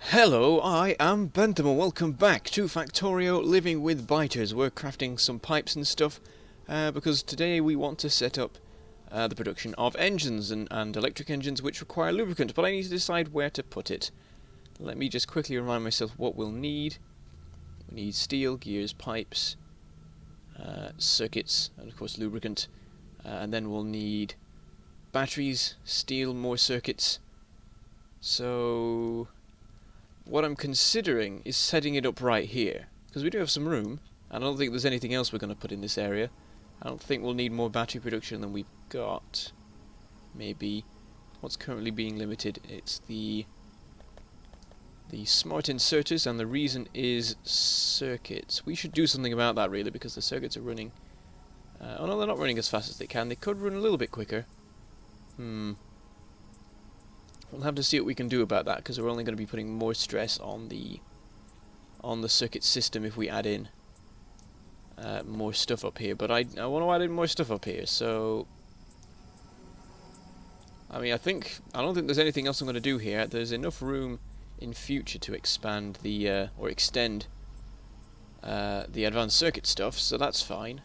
Hello, I am Bentham and welcome back to Factorio Living with Biters. We're crafting some pipes and stuff because today we want to set up the production of engines and electric engines which require lubricant, but I need to decide where to put it. Let me just quickly remind myself what we'll need. We need steel, gears, pipes, circuits, and of course lubricant, and then we'll need batteries, steel, more circuits. So what I'm considering is setting it up right here, because we do have some room, and I don't think there's anything else we're going to put in this area. I don't think we'll need more battery production than we've got. Maybe what's currently being limited, it's the smart inserters, and the reason is circuits. We should do something about that really, because the circuits are running... oh no, they're not running as fast as they can. They could run a little bit quicker. We'll have to see what we can do about that, because we're only going to be putting more stress on the circuit system if we add in more stuff up here. But I want to add in more stuff up here, so I mean, I don't think there's anything else I'm going to do here. There's enough room in future to expand the or extend the advanced circuit stuff, so that's fine.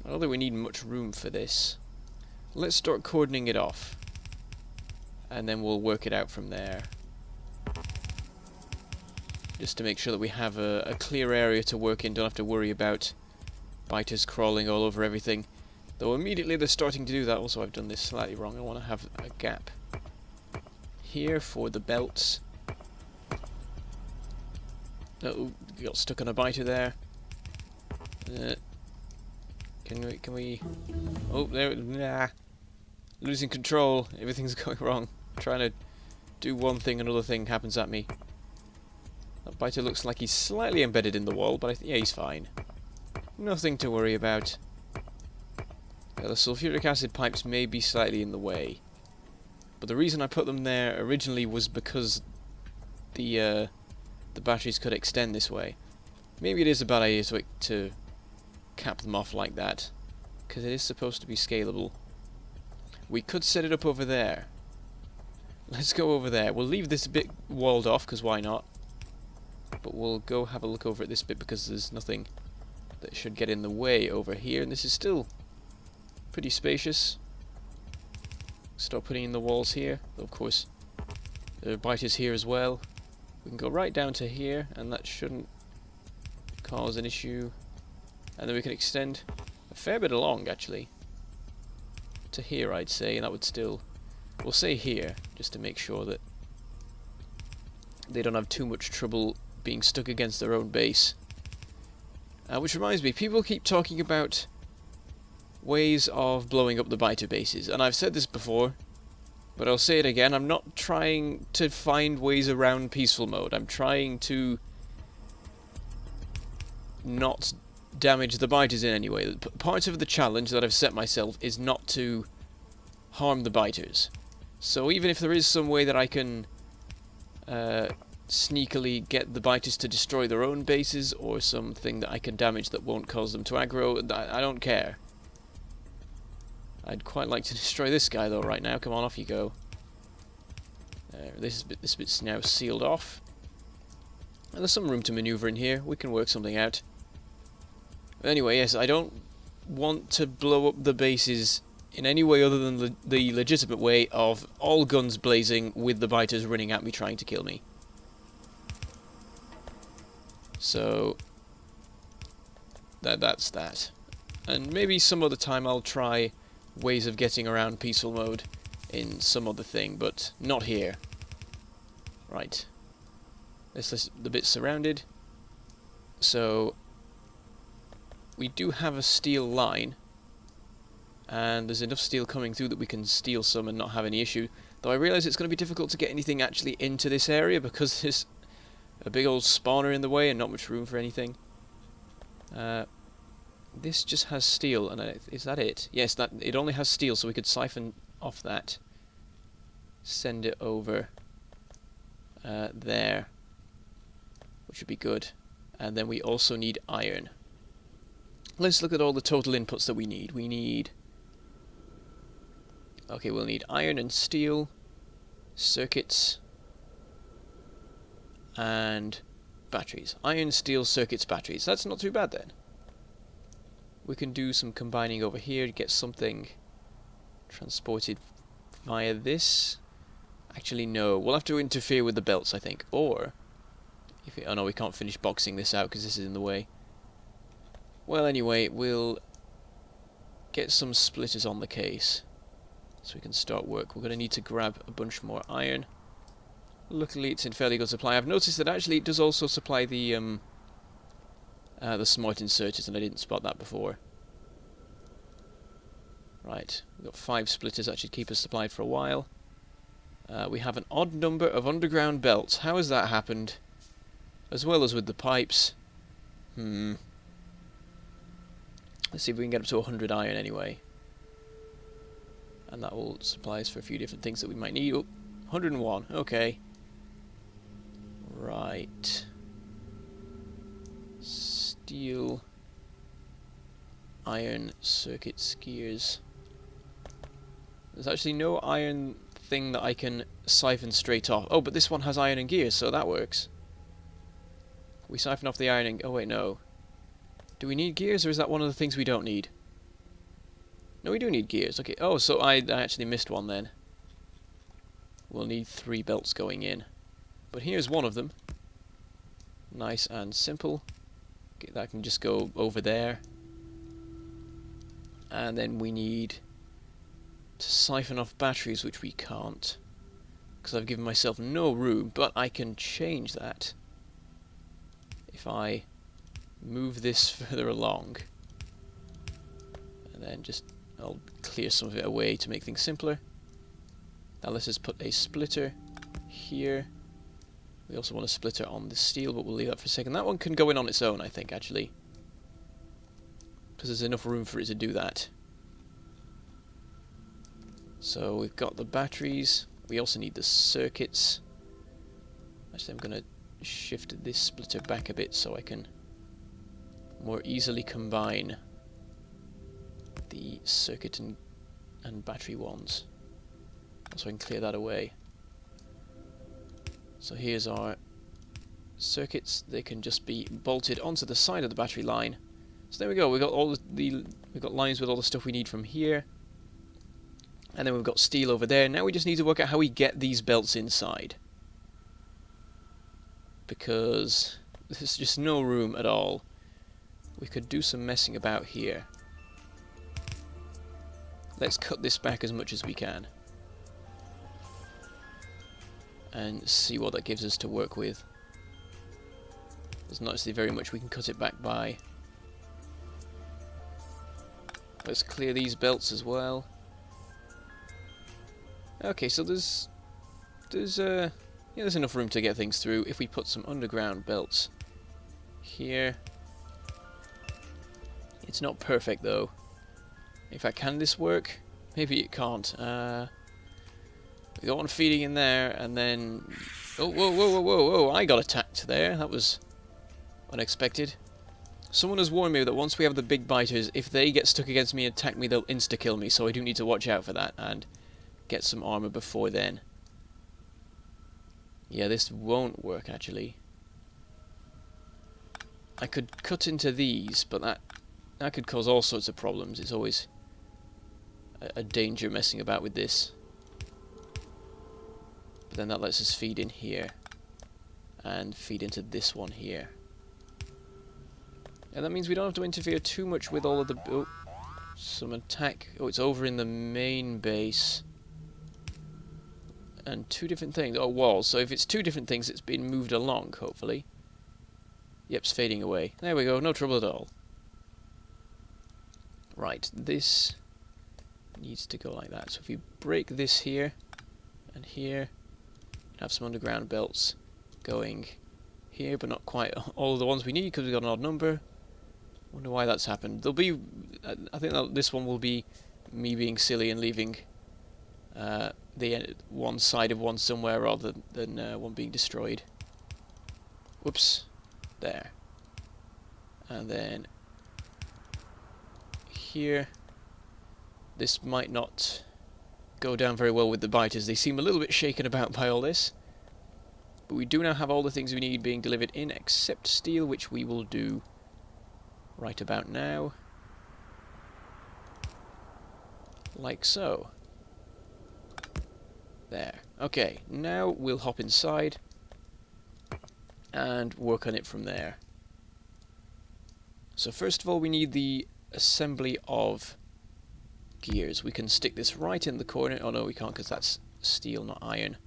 I don't think we need much room for this. Let's start cordoning it off, and then we'll work it out from there, just to make sure that we have a clear area to work in. Don't have to worry about biters crawling all over everything, though immediately they're starting to do that. Also, I've done this slightly wrong. I want to have a gap here for the belts. Oh, got stuck on a biter there. Can we oh, there, nah, losing control, everything's going wrong. Trying to do one thing, another thing happens at me. That biter looks like he's slightly embedded in the wall, but yeah, he's fine. Nothing to worry about. Yeah, the sulfuric acid pipes may be slightly in the way, but the reason I put them there originally was because the batteries could extend this way. Maybe it is a bad idea to cap them off like that, because it is supposed to be scalable. We could set it up over there. Let's go over there. We'll leave this bit walled off, because why not? But we'll go have a look over at this bit, because there's nothing that should get in the way over here. And this is still pretty spacious. Start putting in the walls here. Of course, there are biters here as well. We can go right down to here, and that shouldn't cause an issue. And then we can extend a fair bit along, actually, to here, I'd say, and that would still... We'll say here, just to make sure that they don't have too much trouble being stuck against their own base. Which reminds me, people keep talking about ways of blowing up the biter bases, and I've said this before, but I'll say it again. I'm not trying to find ways around peaceful mode. I'm trying to not damage the biters in any way. Part of the challenge that I've set myself is not to harm the biters. So even if there is some way that I can sneakily get the biters to destroy their own bases, or something that I can damage that won't cause them to aggro, I don't care. I'd quite like to destroy this guy though right now. Come on, off you go. This bit's now sealed off. And there's some room to maneuver in here. We can work something out. Anyway, yes, I don't want to blow up the bases in any way other than the legitimate way of all guns blazing with the biters running at me trying to kill me. So that's that. And maybe some other time I'll try ways of getting around peaceful mode in some other thing, but not here. Right. This the bit surrounded. So we do have a steel line, and there's enough steel coming through that we can steal some and not have any issue. Though I realise it's going to be difficult to get anything actually into this area, because there's a big old spawner in the way and not much room for anything. This just has steel, and is that it? Yes, it only has steel, so we could siphon off that. Send it over there, which would be good. And then we also need iron. Let's look at all the total inputs that we need. Okay, we'll need iron and steel, circuits, and batteries. Iron, steel, circuits, batteries. That's not too bad then. We can do some combining over here to get something transported via this. Actually, no. We'll have to interfere with the belts, I think. Or, oh no, we can't finish boxing this out because this is in the way. Well, anyway, we'll get some splitters on the case so we can start work. We're going to need to grab a bunch more iron. Luckily, it's in fairly good supply. I've noticed that actually it does also supply the smart inserters, and I didn't spot that before. Right, we've got 5 splitters that should keep us supplied for a while. We have an odd number of underground belts. How has that happened? As well as with the pipes. Let's see if we can get up to 100 iron anyway. And that will supply us for a few different things that we might need. Oh, 101, okay. Right. Steel. Iron, circuits, gears. There's actually no iron thing that I can siphon straight off. Oh, but this one has iron and gears, so that works. We siphon off the iron and... oh wait, no. Do we need gears, or is that one of the things we don't need? No, we do need gears. Okay. Oh, so I actually missed one then. We'll need 3 belts going in. But here's one of them. Nice and simple. Okay, that can just go over there. And then we need to siphon off batteries, which we can't, because I've given myself no room, but I can change that if I move this further along, and then I'll clear some of it away to make things simpler. Now let's just put a splitter here. We also want a splitter on the steel, but we'll leave that for a second. That one can go in on its own, I think, actually, because there's enough room for it to do that. So we've got the batteries. We also need the circuits. Actually, I'm going to shift this splitter back a bit so I can more easily combine the circuit and battery ones. So I can clear that away. So here's our circuits. They can just be bolted onto the side of the battery line. So there we go. We've got we've got lines with all the stuff we need from here. And then we've got steel over there. Now we just need to work out how we get these belts inside, because there's just no room at all. We could do some messing about here. Let's cut this back as much as we can and see what that gives us to work with. There's not actually very much we can cut it back by. Let's clear these belts as well. Okay, so there's enough room to get things through if we put some underground belts here. It's not perfect though. In fact, can this work? Maybe it can't. We got one feeding in there, and then... oh, whoa, whoa, whoa, whoa, whoa! I got attacked there. That was unexpected. Someone has warned me that once we have the big biters, if they get stuck against me and attack me, they'll insta-kill me, so I do need to watch out for that and get some armor before then. Yeah, this won't work, actually. I could cut into these, but that could cause all sorts of problems. It's always a danger messing about with this. But then that lets us feed in here and feed into this one here. And that means we don't have to interfere too much with all of the... oh, some attack. Oh, it's over in the main base. And 2 different things. Oh, walls. So if it's 2 different things, it's been moved along, hopefully. Yep, it's fading away. There we go, no trouble at all. Right, this needs to go like that. So if you break this here and here, have some underground belts going here, but not quite all of the ones we need because we've got an odd number. Wonder why that's happened. There'll be, I think that this one will be me being silly and leaving the one side of one somewhere rather than one being destroyed. Whoops. There. And then here, this might not go down very well with the biters. They seem a little bit shaken about by all this. But we do now have all the things we need being delivered in, except steel, which we will do right about now. Like so. There. Okay, now we'll hop inside and work on it from there. So first of all, we need the assembly of gears. We can stick this right in the corner. Oh no, we can't, because that's steel, not iron.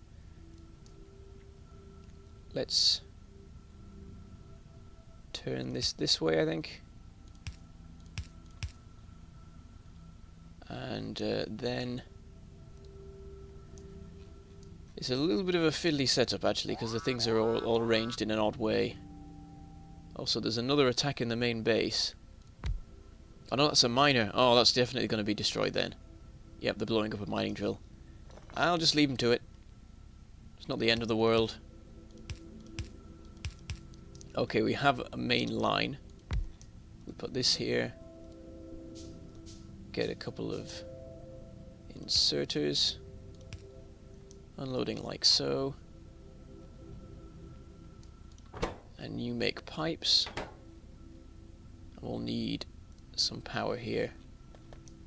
Let's turn this way, I think. And then it's a little bit of a fiddly setup, actually, because the things are all arranged in an odd way. Also, there's another attack in the main base. Oh no, that's a miner. Oh, that's definitely going to be destroyed then. Yep, they're blowing up a mining drill. I'll just leave them to it. It's not the end of the world. Okay, we have a main line. We put this here. Get a couple of inserters. Unloading like so. And you make pipes. And we'll need some power here.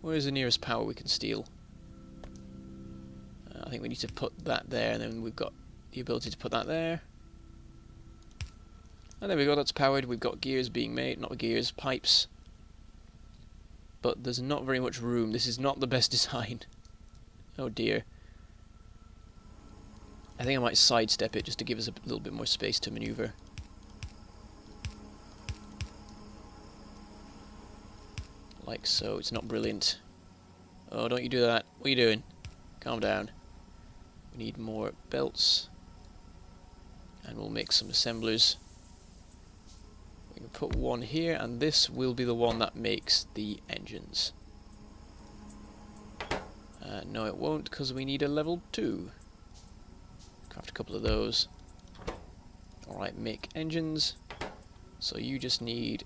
Where is the nearest power we can steal? I think we need to put that there, and then we've got the ability to put that there. And there we go, that's powered. We've got gears being made, not gears, pipes. But there's not very much room. This is not the best design. Oh dear. I think I might sidestep it just to give us a little bit more space to maneuver. Like so. It's not brilliant. Oh, don't you do that. What are you doing? Calm down. We need more belts. And we'll make some assemblers. We can put one here, and this will be the one that makes the engines. No, it won't, because we need a level 2. Craft a couple of those. Alright, make engines. So you just need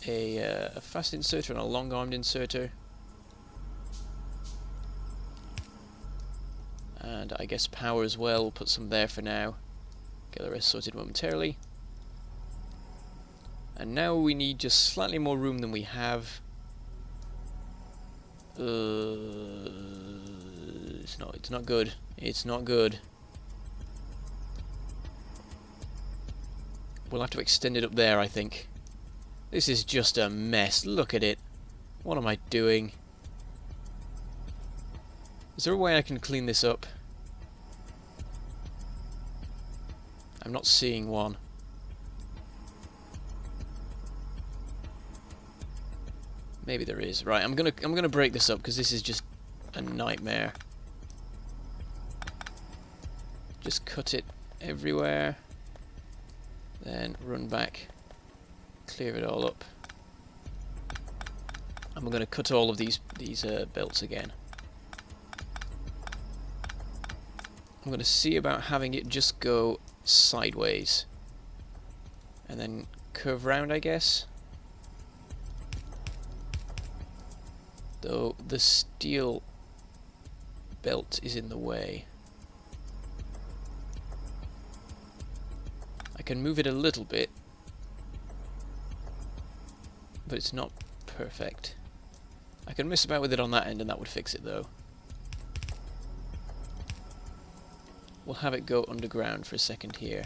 a fast inserter and a long-armed inserter. And I guess power as well. We'll put some there for now. Get the rest sorted momentarily. And now we need just slightly more room than we have. It's not good. It's not good. We'll have to extend it up there, I think. This is just a mess. Look at it. What am I doing? Is there a way I can clean this up? I'm not seeing one. Maybe there is. Right, I'm gonna break this up because this is just a nightmare. Just cut it everywhere. Then run back. Clear it all up. And we're gonna cut all of these belts again. I'm gonna see about having it just go sideways. And then curve round, I guess. Though the steel belt is in the way. I can move it a little bit, but it's not perfect. I can mess about with it on that end and that would fix it though. We'll have it go underground for a second here.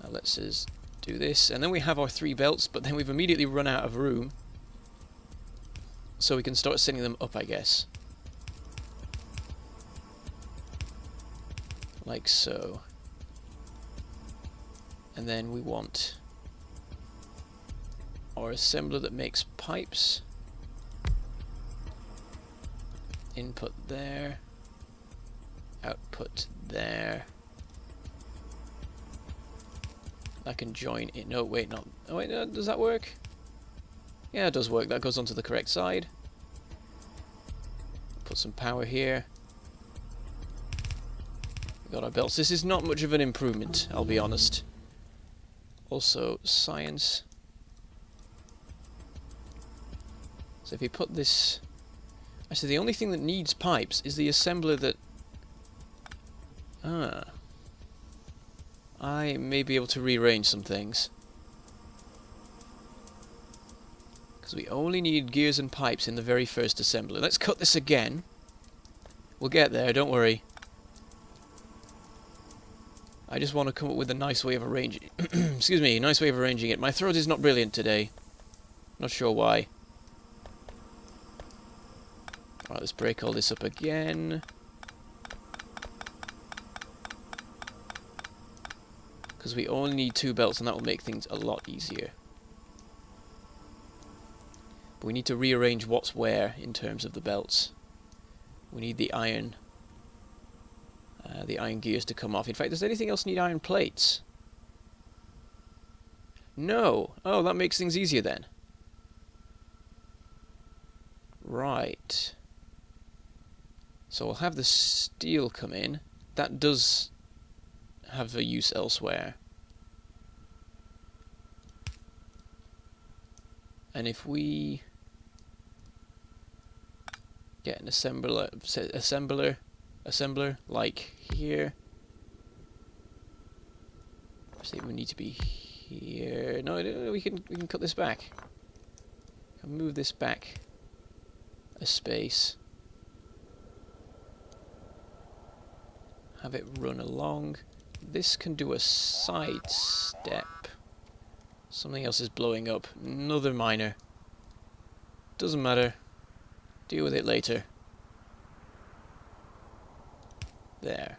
Now let's just do this, and then we have our 3 belts, but then we've immediately run out of room. So we can start sending them up, I guess. Like so. And then we want our assembler that makes pipes. Input there. Output there. I can join it. No, wait, not. Oh, wait, does that work? Yeah, it does work. That goes onto the correct side. Put some power here. We got our belts. This is not much of an improvement, I'll be honest. Also, science. So if you put this... Actually, the only thing that needs pipes is the assembler that Ah. I may be able to rearrange some things. Because we only need gears and pipes in the very first assembly. Let's cut this again. We'll get there, don't worry. I just want to come up with a nice way of arranging excuse me, a nice way of arranging it. My throat is not brilliant today. Not sure why. Alright, let's break all this up again. Because we only need 2 belts and that will make things a lot easier. But we need to rearrange what's where in terms of the belts. We need the iron gears to come off. In fact, does anything else need iron plates? No! Oh, that makes things easier then. Right. So we'll have the steel come in. That does have a use elsewhere. And if we get an assembler like here. Say we need to be here. No, we can cut this back. We can move this back a space. Have it run along. This can do a side step. Something else is blowing up. Another miner. Doesn't matter. Deal with it later. There.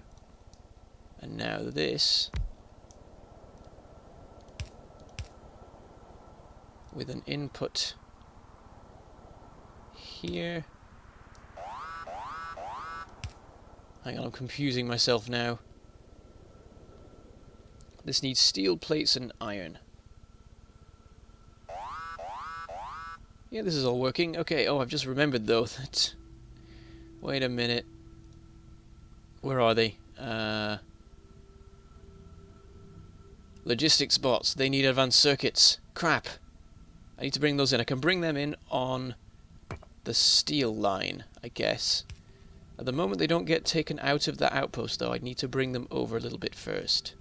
And now this. With an input here. Hang on, I'm confusing myself now. This needs steel plates and iron. Yeah, this is all working. Okay, oh, I've just remembered though that... Wait a minute. Where are they? Logistics bots. They need advanced circuits. Crap. I need to bring those in. I can bring them in on the steel line, I guess. At the moment they don't get taken out of the outpost though. I need to bring them over a little bit first.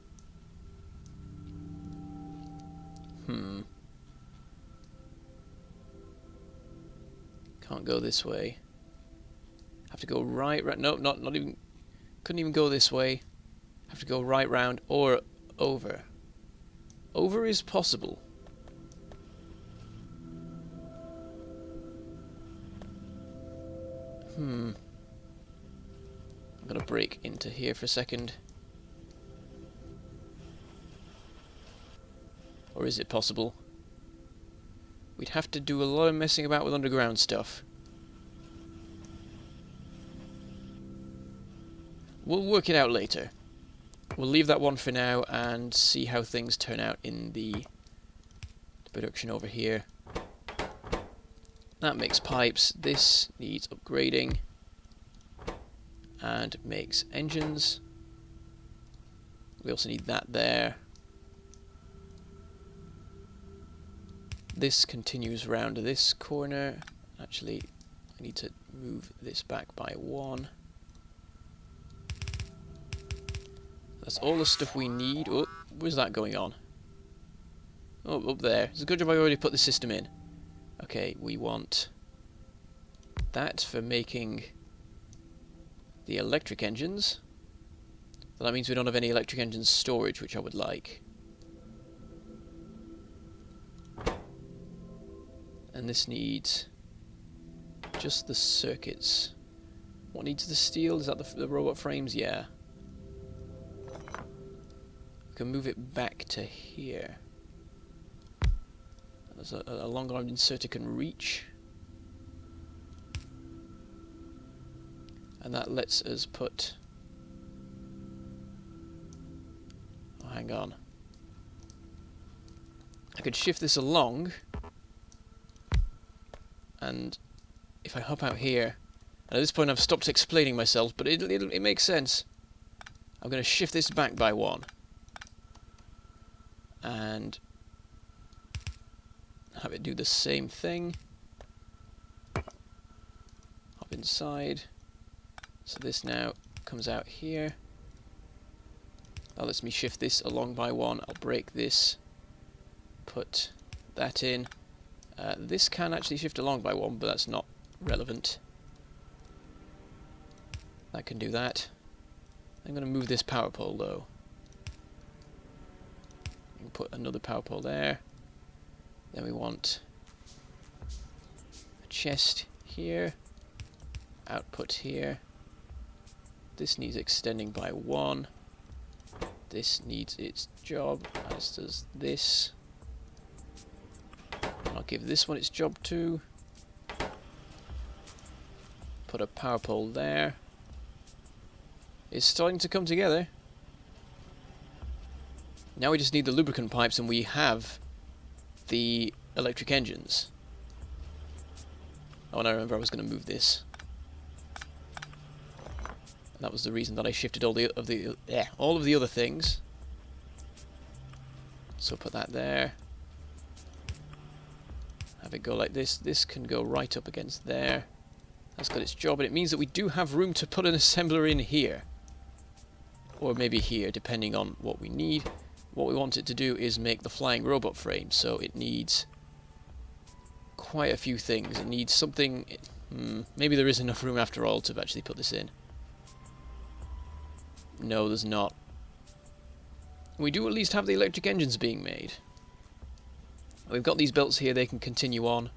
Can't go this way. Have to go right. No, not even. Couldn't even go this way. Have to go right round or over. Over is possible. I'm gonna break into here for a second. Or is it possible? We'd have to do a lot of messing about with underground stuff. We'll work it out later. We'll leave that one for now and see how things turn out in the production over here. That makes pipes. This needs upgrading. And makes engines. We also need that there. This continues round this corner. Actually, I need to move this back by 1. That's all the stuff we need. Oh, where's that going on? Oh, up there. It's a good job I already put the system in. Okay, we want that for making the electric engines. But that means we don't have any electric engine storage, which I would like. And this needs just the circuits. What needs the steel? Is that the robot frames? Yeah. We can move it back to here. There's a long-armed inserter can reach. And that lets us put... Oh, hang on. I could shift this along. And if I hop out here, and at this point I've stopped explaining myself, but it makes sense. I'm going to shift this back by 1. And have it do the same thing. Hop inside. So this now comes out here. That lets me shift this along by 1. I'll break this, put that in. This can actually shift along by 1, but that's not relevant. That can do that. I'm going to move this power pole though. And put another power pole there. Then we want a chest here. Output here. This needs extending by 1. This needs its job, as does this. I'll give this one its job too. Put a power pole there. It's starting to come together. Now we just need the lubricant pipes, and we have the electric engines. Oh, and I remember I was going to move this. And that was the reason that I shifted all of the other things. So put that there. Have it go like this. This can go right up against there. That's got its job, and it means that we do have room to put an assembler in here. Or maybe here, depending on what we need. What we want it to do is make the flying robot frame, so it needs quite a few things. It needs something... maybe there is enough room after all to actually put this in. No, there's not. We do at least have the electric engines being made. We've got these belts here, they can continue on.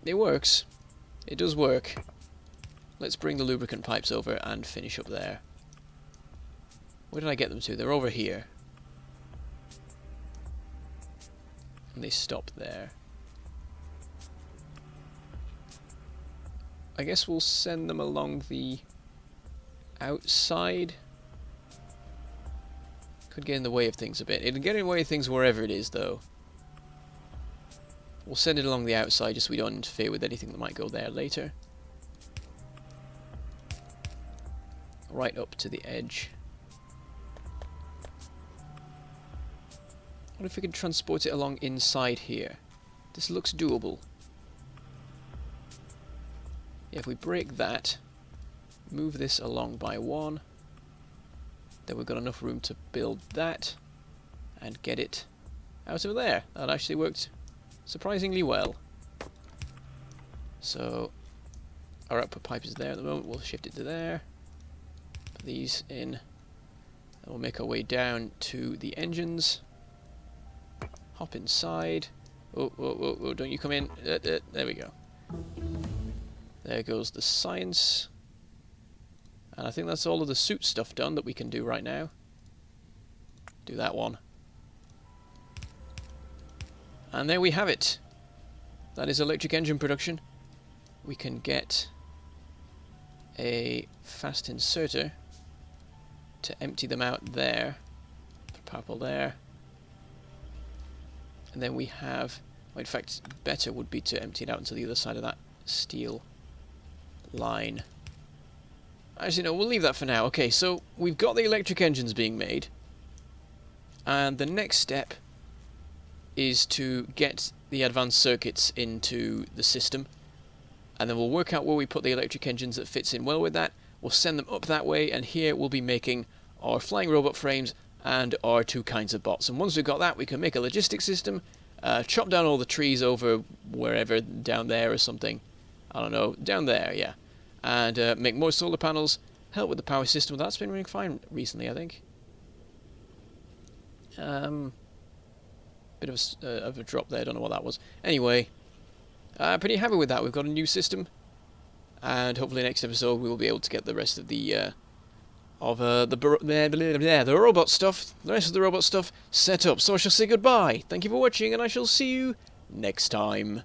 It works. It does work. Let's bring the lubricant pipes over and finish up there. Where did I get them to? They're over here. And they stop there. I guess we'll send them along the outside. Could get in the way of things a bit. It'll get in the way of things wherever it is, though. We'll send it along the outside just so we don't interfere with anything that might go there later. Right up to the edge. What if we can transport it along inside here? This looks doable. Yeah, if we break that, move this along by 1, then we've got enough room to build that and get it out of there. That actually worked surprisingly well. So our output pipe is there at the moment. We'll shift it to there. Put these in. And we'll make our way down to the engines. Hop inside. Oh, don't you come in. There we go. There goes the science. And I think that's all of the suit stuff done that we can do right now. Do that one. And there we have it. That is electric engine production. We can get a fast inserter to empty them out there. Purple there. And then we have... well, in fact, better would be to empty it out onto the other side of that steel line. Actually, no, we'll leave that for now. Okay, so we've got the electric engines being made. And the next step is to get the advanced circuits into the system. And then we'll work out where we put the electric engines that fits in well with that. We'll send them up that way, and here we'll be making our flying robot frames and our 2 kinds of bots. And once we've got that, we can make a logistics system, chop down all the trees over wherever, down there or something. I don't know, down there, yeah. And make more solar panels, help with the power system. That's been running fine recently, I think. Bit of a drop there, I don't know what that was. Anyway, pretty happy with that. We've got a new system, and hopefully next episode we will be able to get the rest of the robot stuff, the rest of the robot stuff set up. So I shall say goodbye. Thank you for watching, and I shall see you next time.